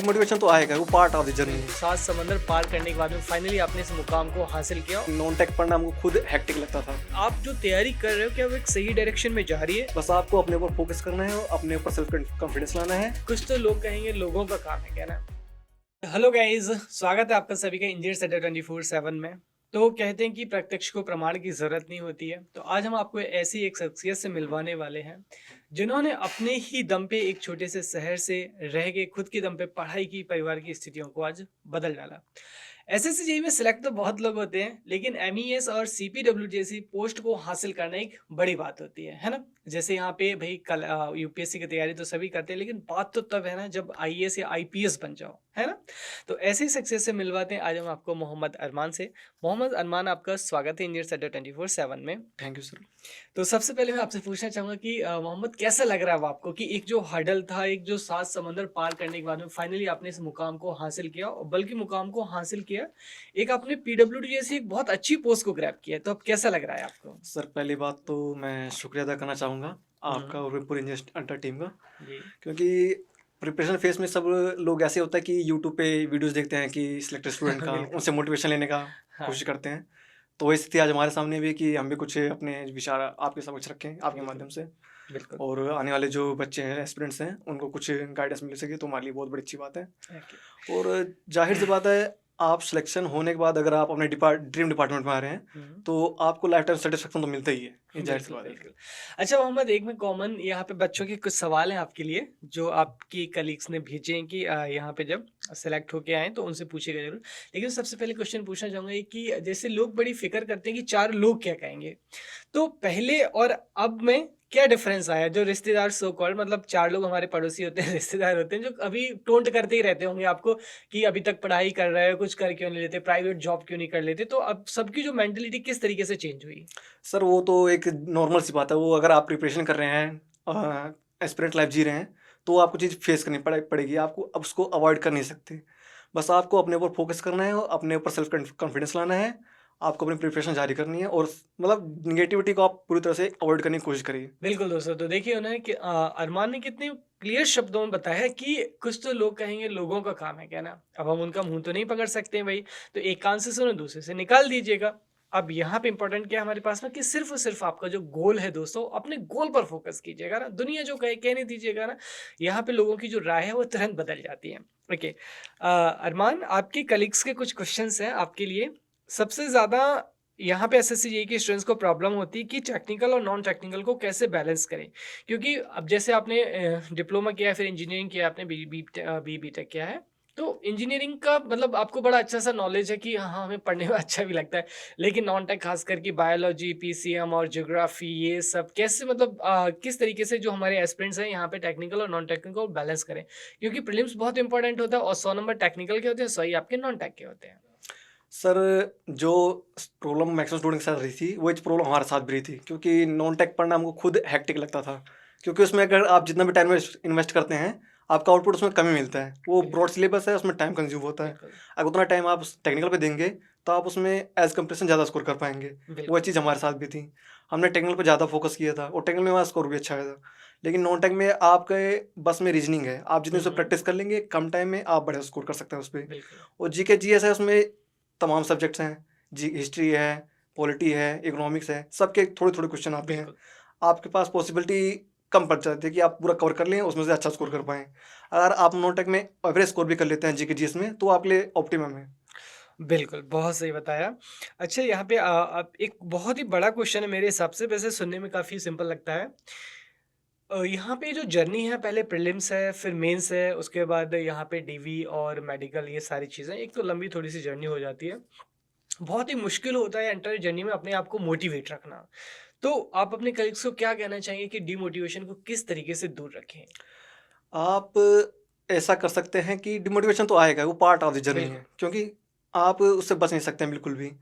Demotivation तो आएगा, वो पार्ट ऑफ द जर्नी। 7 समंदर पार करने के बाद में फाइनली आपने इस मुकाम को हासिल किया। नॉन टेक पढ़ना हमको खुद हेक्टिक लगता था। आप जो तैयारी कर रहे हो क्या वो एक सही डायरेक्शन में जा रही है? बस आपको अपने ऊपर फोकस करना है और अपने ऊपर सेल्फ कॉन्फिडेंस लाना है। कुछ तो लोग कहेंगे लोगों का काम है कहना। हेलो गाइज, स्वागत है आपका सभी का इंजीनियर्स अड्डा 24/7 में। तो कहते हैं कि प्रत्यक्ष को प्रमाण की जरूरत नहीं होती है, तो आज हम आपको ऐसी एक शख्सियत से मिलवाने वाले हैं जिन्होंने अपने ही दम पे एक छोटे से शहर से रह के खुद के दम पे पढ़ाई की, परिवार की स्थितियों को आज बदल डाला। एसएससी में सिलेक्ट तो बहुत लोग होते हैं, लेकिन एमईएस और सीपीडब्ल्यू जैसी पोस्ट को हासिल करना एक बड़ी बात होती है ना। जैसे यहाँ पे भाई कल यूपीएससी की तैयारी तो सभी करते हैं, लेकिन बात तो तब है ना जब आईएएस या आईपीएस बन जाओ, है ना। तो ऐसे ही सक्सेस से मिलवाते हैं आज हम आपको मोहम्मद अरमान से। मोहम्मद अरमान, आपका स्वागत है इंजीनियर्स अड्डा 24/7 में। Thank you sir. तो सबसे पहले मैं आपसे पूछना चाहूंगा कि मोहम्मद, कैसा लग रहा है अब आपको कि एक जो हर्डल था, एक जो 7 समंदर पार करने के बाद में फाइनली आपने इस मुकाम को हासिल किया, और बल्कि मुकाम को हासिल किया एक आपने पीडब्ल्यूडी जैसी एक बहुत अच्छी पोस्ट को ग्रैब किया, तो अब कैसा लग रहा है आपको? सर पहली बात तो मैं शुक्रिया अदा करना चाहूँगा आपका और पूरी इंजीनियर्स अड्डा टीम का, जी क्योंकि प्रिपरेशन फेज में सब लोग ऐसे होता है कि यूट्यूब पे वीडियोस देखते हैं कि सिलेक्टेड स्टूडेंट का, बिल्कुल। उनसे मोटिवेशन लेने का हाँ कोशिश करते हैं। तो वही स्थिति आज हमारे सामने भी है कि हम भी कुछ अपने विचार आपके समक्ष रखें आपके बिल्कुल। माध्यम से, बिल्कुल। और आने वाले जो बच्चे हैं, एस्पिरेंट्स हैं, उनको कुछ गाइडेंस मिल सके तो हमारे लिए बहुत बड़ी अच्छी बात है। Okay. और जाहिर सी बात है, आप सिलेक्शन होने के बाद अगर आप अपने ड्रीम डिपार्टमेंट में आ रहे हैं तो आपको लाइफ टाइम सेटिस्फेक्शन तो मिलता ही है, ये जाहिर सी बिल्कुल बात है। बिल्कुल। अच्छा मोहम्मद, एक में कॉमन यहाँ पे बच्चों के कुछ सवाल हैं आपके लिए जो आपकी कलीग्स ने भेजे हैं कि यहाँ पे जब सेलेक्ट होके आए तो उनसे पूछेगा जरूर। लेकिन सबसे पहले क्वेश्चन पूछना चाहूंगा कि जैसे लोग बड़ी फिक्र करते हैं कि 4 लोग क्या कहेंगे, तो पहले और अब में क्या डिफरेंस आया? जो रिश्तेदार सो कॉल्ड, मतलब 4 लोग हमारे पड़ोसी होते हैं, रिश्तेदार होते हैं, जो अभी टोंट करते ही रहते होंगे आपको कि अभी तक पढ़ाई कर रहे हो, कुछ कर क्यों नहीं लेते, प्राइवेट जॉब क्यों नहीं कर लेते, तो अब सबकी जो मेंटेलिटी किस तरीके से चेंज हुई? सर वो तो एक नॉर्मल सी बात है, वो अगर आप प्रिपरेशन कर रहे हैं, एस्पिरेंट लाइफ जी रहे हैं, तो आपको चीज़ फेस करनी पड़ेगी, आपको अब उसको अवॉइड कर नहीं सकते। बस आपको अपने ऊपर फोकस करना है और अपने ऊपर सेल्फ कॉन्फिडेंस लाना है। आपको अपनी प्रिपरेशन जारी करनी है और मतलब निगेटिविटी को आप पूरी तरह से अवॉइड करने की कोशिश करिए। बिल्कुल दोस्तों, तो देखिए उन्होंने कि अरमान ने कितने क्लियर शब्दों में बताया है कि कुछ तो लोग कहेंगे लोगों का काम है कहना। अब हम उनका मुंह तो नहीं पकड़ सकते हैं भाई, तो एक कान से सुनो दूसरे से निकाल दीजिएगा। अब यहाँ पे इंपॉर्टेंट क्या है हमारे पास में कि सिर्फ और सिर्फ आपका जो गोल है दोस्तों, अपने गोल पर फोकस कीजिएगा ना, दुनिया जो कहे कहने दीजिएगा ना। यहाँ पे लोगों की जो राय है वो तुरंत बदल जाती है। ओके अरमान, आपके कलीग्स के कुछ क्वेश्चंस हैं आपके लिए। सबसे ज्यादा यहाँ पे एसएससी के स्टूडेंट्स को प्रॉब्लम होती है कि टेक्निकल और नॉन टेक्निकल को कैसे बैलेंस करें, क्योंकि अब जैसे आपने डिप्लोमा किया है, फिर इंजीनियरिंग किया, आपने बी टेक किया है, तो इंजीनियरिंग का मतलब आपको बड़ा अच्छा सा नॉलेज है कि हाँ हमें पढ़ने में अच्छा भी लगता है, लेकिन नॉन टेक खास करके बायोलॉजी, पीसीएम और ज्योग्राफी, ये सब कैसे मतलब किस तरीके से जो हमारे एस्पिरेंट्स हैं यहाँ पे टेक्निकल और नॉन टेक्निकल को बैलेंस करें, क्योंकि प्रीलिम्स बहुत इंपॉर्टेंट होता है और 100 नंबर टेक्निकल के होते हैं, 100 ही आपके नॉन टेक के होते हैं। सर जो प्रॉब्लम मैक्सिमम स्टूडेंट के साथ रही थी, वो प्रॉब्लम हमारे साथ भी रही थी, क्योंकि नॉन टेक पढ़ना हमको खुद हेक्टिक लगता था। क्योंकि उसमें अगर आप जितना भी टाइम इन्वेस्ट करते हैं, आपका आउटपुट उसमें कम ही मिलता है। वो ब्रॉड सिलेबस है, उसमें टाइम कंज्यूम होता है। बिल्कुल अगर उतना टाइम आप टेक्निकल पे देंगे तो आप उसमें एज कंपेरिजन ज़्यादा स्कोर कर पाएंगे। बिल्कुल। वो चीज़ हमारे साथ भी थी। हमने टेक्निकल पे ज़्यादा फोकस किया था और टेक्निकल में हमारा स्कोर भी अच्छा आया था। लेकिन नॉन टेक में आपके बस में रीजनिंग है, आप जितने उसे प्रैक्टिस कर लेंगे कम टाइम में आप बढ़िया स्कोर कर सकते हैं उस पर। बिल्कुल और जीके जीएस है, उसमें तमाम सब्जेक्ट्स हैं, जी हिस्ट्री है, पॉलिटी है, इकोनॉमिक्स है, सबके थोड़े थोड़े क्वेश्चन आते हैं। बिल्कुल आपके पास पॉसिबिलिटी कम पड़ जाती है कि आप पूरा कवर कर लें, उसमें से अच्छा स्कोर कर पाएँ। अगर आप नॉन-टेक में एवरेज स्कोर भी कर लेते हैं जीके जीएस में, तो आपके लिए ऑप्टिमम है। बिल्कुल, बहुत सही बताया। अच्छा यहाँ पे अब एक बहुत ही बड़ा क्वेश्चन है मेरे हिसाब से, वैसे सुनने में काफ़ी सिंपल लगता है। यहाँ पे जो जर्नी है, पहले प्रीलिम्स है, फिर मेंस है, उसके बाद यहाँ पे डीवी और मेडिकल, ये सारी चीज़ें, एक तो लंबी थोड़ी-सी जर्नी हो जाती है। बहुत ही मुश्किल होता है एंटायर जर्नी में अपने आप को मोटिवेट रखना। तो आप अपने कलीग्स को क्या कहना चाहेंगे कि डिमोटिवेशन को किस तरीके से दूर रखें? आप ऐसा कर सकते हैं कि डिमोटिवेशन तो आएगा, वो पार्ट ऑफ द जर्नी बिल्कुल। है, क्योंकि आप उससे बच नहीं सकते हैं बिल्कुल भी।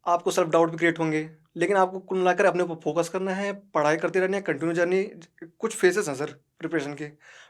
आपको सेल्फ डाउट भी क्रिएट होंगे, लेकिन आपको कुल मिलाकर अपने ऊपर फोकस करना है, पढ़ाई करते रहनी है, कंटिन्यू जर्नी। कुछ फेजेस हैं सर प्रिपरेशन के।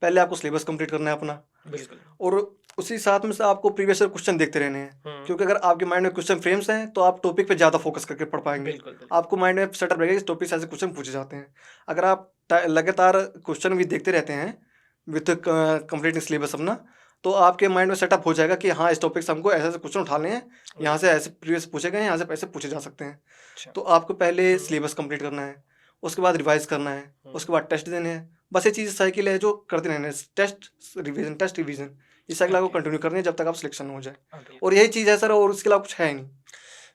पहले आपको सिलेबस कंप्लीट करना है अपना, बिल्कुल। और उसी साथ में से आपको प्रीवियस ईयर क्वेश्चन देखते रहने हैं। हुँ। क्योंकि अगर आपके माइंड में क्वेश्चन फ्रेम्स हैं तो आप टॉपिक पे ज़्यादा फोकस करके पढ़ पाएंगे। बिल्कुल, बिल्कुल। आपको माइंड में सेटअप रहेगा, इस टॉपिक से ऐसे क्वेश्चन पूछे जाते हैं। अगर आप लगातार क्वेश्चन भी देखते रहते हैं विथ कंप्लीटिंग सिलेबस अपना, तो आपके माइंड में सेटअप हो जाएगा कि हाँ, इस टॉपिक से हमको ऐसे-ऐसे क्वेश्चन उठाने हैं, यहाँ से ऐसे प्रीवियस पूछे गए हैं, यहाँ से ऐसे पूछे जा सकते हैं। अच्छा। तो आपको पहले सिलेबस कंप्लीट करना है, उसके बाद रिवाइज़ करना है, उसके बाद टेस्ट देने हैं। बस ये चीज़ साइकिल है जो करते रहना है, टेस्ट रिवीजन। इस साइकिल आपको ओके। कंटिन्यू करनी है जब तक आप सिलेक्शन ना हो जाए। बिल्कुल। और यही चीज़ है सर, और उसके अलावा कुछ है ही नहीं।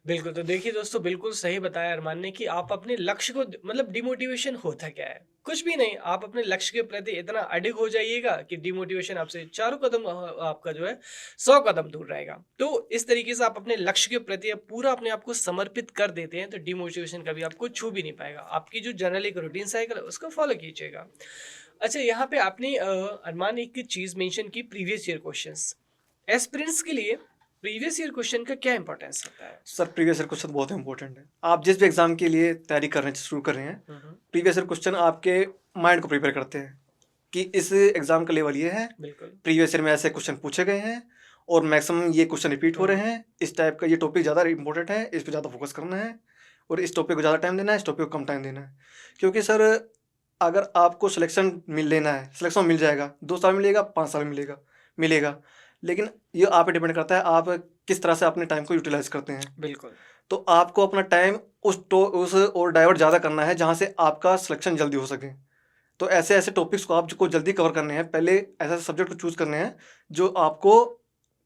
बिल्कुल, तो देखिए दोस्तों, बिल्कुल सही बताया अरमान ने कि आप अपने लक्ष्य को मतलब डिमोटिवेशन होता क्या है? कुछ भी नहीं, आप अपने लक्ष्य के प्रति इतना अडिग हो जाइएगा कि डिमोटिवेशन आपसे चारों कदम आपका जो है 100 कदम दूर रहेगा। तो इस तरीके से आप अपने लक्ष्य के प्रति आप पूरा अपने आप को समर्पित कर देते हैं, तो डिमोटिवेशन कभी आपको छू भी नहीं पाएगा। आपकी जो जनरल एक रूटीन साइकिल है, उसको फॉलो कीजिएगा। अच्छा, यहाँ पे आपने अरमान एक चीज़ मेंशन की, प्रीवियस ईयर क्वेश्चंस। एस्पिरेंट्स के लिए प्रीवियस ईयर क्वेश्चन का क्या इंपॉर्टेंस होता है? सर, प्रीवियस ईयर क्वेश्चन बहुत इंपॉर्टेंट है। आप जिस भी एग्ज़ाम के लिए तैयारी कर रहे हैं, शुरू कर रहे हैं, प्रीवियस ईयर क्वेश्चन आपके माइंड को प्रिपेयर करते हैं कि इस एग्ज़ाम का लेवल ये है, बिल्कुल। प्रीवियस ईयर में ऐसे क्वेश्चन पूछे गए हैं और मैक्सिमम ये क्वेश्चन रिपीट हो रहे हैं। इस टाइप का ये टॉपिक ज़्यादा इंपॉर्टेंट है, इस पे ज़्यादा फोकस करना है और इस टॉपिक को ज़्यादा टाइम देना है, इस टॉपिक को कम टाइम देना है। क्योंकि सर, अगर आपको सिलेक्शन लेना है, सिलेक्शन मिल जाएगा, 2 साल में मिलेगा, 5 साल में मिलेगा, मिलेगा। लेकिन ये आप पे डिपेंड करता है, आप किस तरह से अपने टाइम को यूटिलाइज़ करते हैं। बिल्कुल। तो आपको अपना टाइम उस और डाइवर्ट ज़्यादा करना है जहाँ से आपका सिलेक्शन जल्दी हो सके। तो ऐसे-ऐसे टॉपिक्स को आपको जल्दी कवर करने हैं। पहले ऐसे सब्जेक्ट को चूज़ करने हैं जो आपको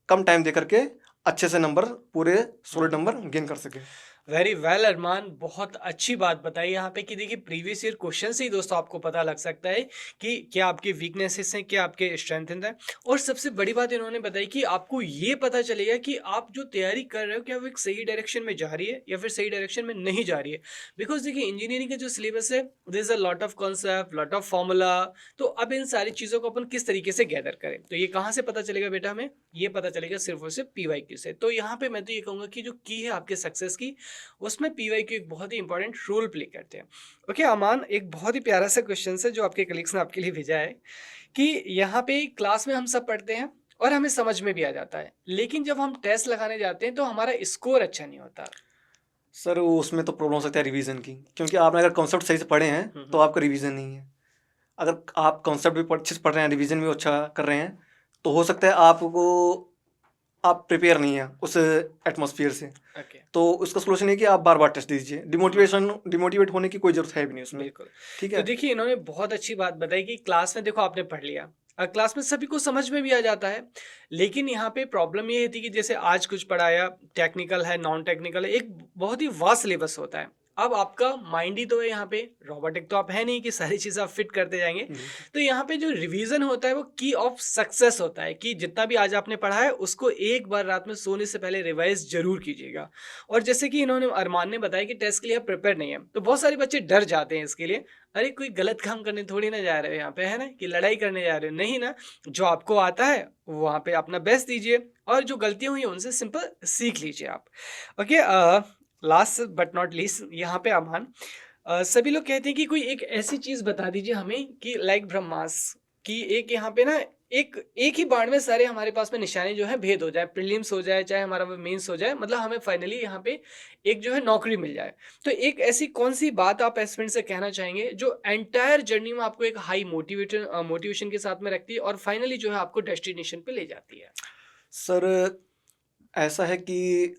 कम टाइम दे करके अच्छे से नंबर, पूरे सॉलिड नंबर गेन कर सकें। वेरी वेल अरमान, बहुत अच्छी बात बताई यहाँ पे कि देखिए प्रीवियस ईयर क्वेश्चन से ही दोस्तों आपको पता लग सकता है कि क्या आपके वीकनेसेस हैं, क्या आपके स्ट्रेंथ हैं। और सबसे बड़ी बात इन्होंने बताई कि आपको ये पता चलेगा कि आप जो तैयारी कर रहे हो क्या वो एक सही डायरेक्शन में जा रही है या फिर सही डायरेक्शन में नहीं जा रही है। बिकॉज देखिए इंजीनियरिंग का जो सिलेबस है, there is a lot of concept, lot of formula. तो अब इन सारी चीज़ों को अपन किस तरीके से गैदर करें, तो ये कहाँ से पता चलेगा बेटा हमें? ये पता चलेगा सिर्फ और सिर्फ PYQ से। तो यहाँ पे मैं तो ये कहूँगा कि जो की है आपके सक्सेस की, उसमें PYQ एक बहुत ही इंपॉर्टेंट रोल प्ले करते हैं। ओके अमान, एक बहुत ही प्यारा सा क्वेश्चन है जो आपके कलीग्स ने आपके लिए भेजा है कि यहाँ पे क्लास में हम सब पढ़ते हैं और हमें समझ में भी आ जाता है, लेकिन जब हम टेस्ट लगाने जाते हैं तो हमारा स्कोर अच्छा नहीं होता। सर, वो उसमें तो प्रॉब्लम हो सकता है रिवीजन की, क्योंकि आपने अगर कॉन्सेप्ट सही से पढ़े हैं तो आपका रिवीजन नहीं है। अगर आप कॉन्सेप्ट भी अच्छे से पढ़ रहे हैं, रिवीजन भी अच्छा कर रहे हैं, तो हो सकता है आप प्रिपेयर नहीं है उस एटमॉस्फेयर से। ओके। तो उसका सोल्यूशन है कि आप बार बार टेस्ट दीजिए। डिमोटिवेट होने की कोई जरूरत है भी नहीं उसमें। बिल्कुल। ठीक तो है। देखिए इन्होंने बहुत अच्छी बात बताई कि क्लास में देखो आपने पढ़ लिया, क्लास में सभी को समझ में भी आ जाता है, लेकिन यहाँ पे प्रॉब्लम ये थी कि जैसे आज कुछ पढ़ाया, टेक्निकल है, नॉन टेक्निकल है, एक बहुत ही वास्ट सिलेबस होता है। अब आपका माइंड ही तो है यहाँ पे, रोबोटिक तो आप है नहीं कि सारी चीज़ आप फिट करते जाएंगे। तो यहाँ पे जो रिवीजन होता है वो की ऑफ सक्सेस होता है कि जितना भी आज आपने पढ़ा है उसको एक बार रात में सोने से पहले रिवाइज जरूर कीजिएगा। और जैसे कि इन्होंने अरमान ने बताया कि टेस्ट के लिए आप प्रिपेयर नहीं है, तो बहुत सारे बच्चे डर जाते हैं इसके लिए। अरे कोई गलत काम करने थोड़ी ना जा रहे हो यहाँ पे, है ना, कि लड़ाई करने जा रहे हो, नहीं ना। जो आपको आता है वहाँ पे अपना बेस्ट दीजिए और जो गलतियाँ हुई हैं उनसे सिंपल सीख लीजिए आप। Okay, last but not least यहाँ पे अमान, सभी लोग कहते हैं कि कोई एक ऐसी चीज़ बता दीजिए हमें कि लाइक ब्रह्मास्त्र की एक यहाँ पे ना एक एक ही बाण में सारे हमारे पास में निशाने जो है भेद हो जाए, प्रीलिम्स हो जाए चाहे हमारा मेंस हो जाए, मतलब हमें फाइनली यहाँ पे एक जो है नौकरी मिल जाए। तो एक ऐसी कौन सी बात आप एस्पिरेंट से कहना चाहेंगे जो एंटायर जर्नी में आपको एक हाई मोटिवेशन के साथ में रखती है और फाइनली जो है आपको डेस्टिनेशन पे ले जाती है? सर, ऐसा है कि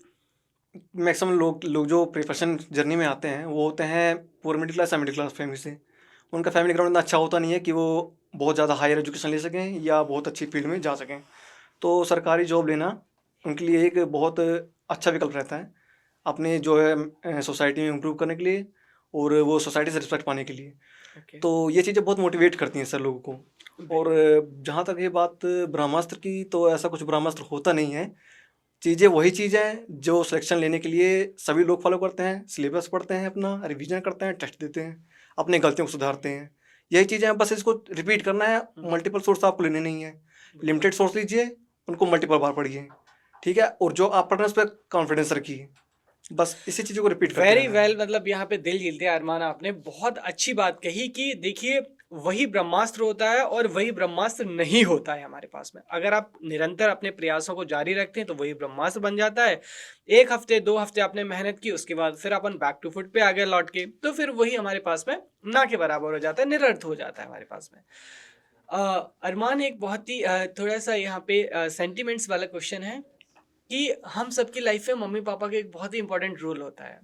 मैक्सिमम लोग लोग जो प्रोफेशन जर्नी में आते हैं वो होते हैं पुअर मिडिल क्लास या मिडिल क्लास फैमिली से। उनका फैमिली ग्राउंड इतना अच्छा होता नहीं है कि वो बहुत ज़्यादा हायर एजुकेशन ले सकें या बहुत अच्छी फील्ड में जा सकें। तो सरकारी जॉब लेना उनके लिए एक बहुत अच्छा विकल्प रहता है, अपने जो है सोसाइटी में इम्प्रूव करने के लिए और वो सोसाइटी से रिस्पेक्ट पाने के लिए। ओके। तो ये चीज़ें बहुत मोटिवेट करती हैं सर लोगों को। और जहाँ तक ये बात ब्रह्मास्त्र की, तो ऐसा कुछ ब्रह्मास्त्र होता नहीं है। चीज़ें वही चीज़ें हैं जो सिलेक्शन लेने के लिए सभी लोग फॉलो करते हैं, सिलेबस पढ़ते हैं, अपना रिवीजन करते हैं, टेस्ट देते हैं, अपनी गलतियों को सुधारते हैं। यही चीज़ें हैं, बस इसको रिपीट करना है। मल्टीपल सोर्स आपको लेने नहीं है, लिमिटेड सोर्स लीजिए, उनको मल्टीपल बार पढ़िए। ठीक है, और जो आप पढ़ रहे हैं उस पर कॉन्फिडेंस रखिए। बस इसी चीज़ों को रिपीट करते वेरी रहना है। वेल, मतलब यहाँ पे दिल जीत लिया अरमान, आपने बहुत अच्छी बात कही कि देखिए वही ब्रह्मास्त्र होता है और वही ब्रह्मास्त्र नहीं होता है हमारे पास में। अगर आप निरंतर अपने प्रयासों को जारी रखते हैं तो वही ब्रह्मास्त्र बन जाता है। 1 हफ्ते 2 हफ्ते आपने मेहनत की, उसके बाद फिर अपन बैक टू फुट पे आ गए लौट के, तो फिर वही हमारे पास में ना के बराबर हो जाता है, निरर्थ हो जाता है हमारे पास में। अरमान, एक बहुत ही थोड़ा-सा यहाँ पे सेंटिमेंट्स वाला क्वेश्चन है कि हम सबकी लाइफ में मम्मी-पापा का एक बहुत ही इम्पोर्टेंट रोल होता है।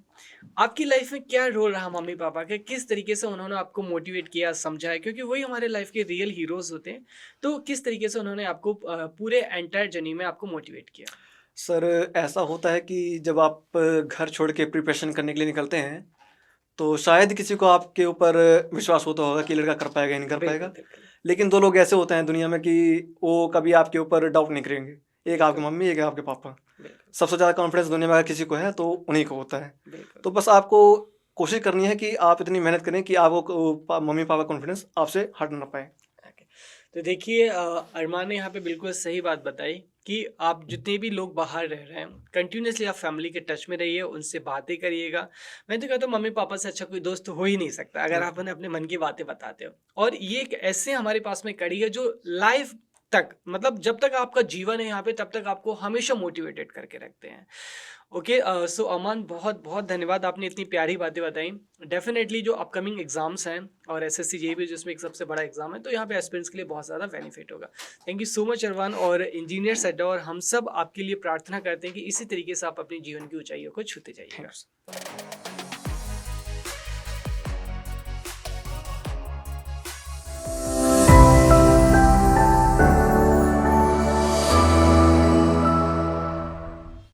आपकी लाइफ में क्या रोल रहा मम्मी-पापा का? किस तरीके से उन्होंने आपको मोटिवेट किया, समझाया? क्योंकि वही हमारे लाइफ के रियल हीरोज़ होते हैं। तो किस तरीके से उन्होंने आपको पूरे एंटायर जर्नी में आपको मोटिवेट किया? सर, ऐसा होता है कि जब आप घर छोड़ के प्रिपरेशन करने के लिए निकलते हैं, तो शायद किसी को आपके ऊपर विश्वास होता होगा कि लड़का कर पाएगा या नहीं कर बिल्कुल, पाएगा। बिल्कुल, लेकिन 2 लोग ऐसे होते हैं दुनिया में कि वो कभी आपके ऊपर डाउट नहीं करेंगे। एक आपकी बिल्कुल, मम्मी, एक आपके पापा। बिल्कुल, सबसे ज़्यादा कॉन्फिडेंस दुनिया में अगर किसी को है तो उन्हीं को होता है। बिल्कुल। तो बस आपको कोशिश करनी है कि आप इतनी मेहनत करें कि आपको मम्मी-पापा का कॉन्फिडेंस आपसे हट ना पाए। ओके। तो देखिए, अरमान ने यहाँ पे बिल्कुल सही बात बताई कि आप जितने भी लोग बाहर रह रहे हैं, कंटिन्यूअसली आप फैमिली के टच में रहिए, उनसे बातें करिएगा। मैं तो कहता हूँ मम्मी पापा से अच्छा कोई दोस्त हो ही नहीं सकता अगर आप बिल्कुल, उन्हें अपने मन की बातें बताते हो। और ये एक ऐसे हमारे पास में कड़ी है जो लाइफ तक, मतलब जब तक आपका जीवन है यहाँ पे, तब तक आपको हमेशा मोटिवेटेड करके रखते हैं। ओके, सो अमन, बहुत बहुत धन्यवाद, आपने इतनी प्यारी बातें बताई। डेफिनेटली जो अपकमिंग एग्जाम्स हैं और एसएससी जेईई जिसमें एक सबसे बड़ा एग्जाम है, तो यहाँ पे एस्पिरेंट्स के लिए बहुत ज़्यादा बेनिफिट होगा। थैंक यू सो मच अरमान, और इंजीनियर सेड्डा और हम सब आपके लिए प्रार्थना करते हैं कि इसी तरीके से आप अपनी जीवन की ऊंचाइयों को छूते थैंक जाइएगा। यू।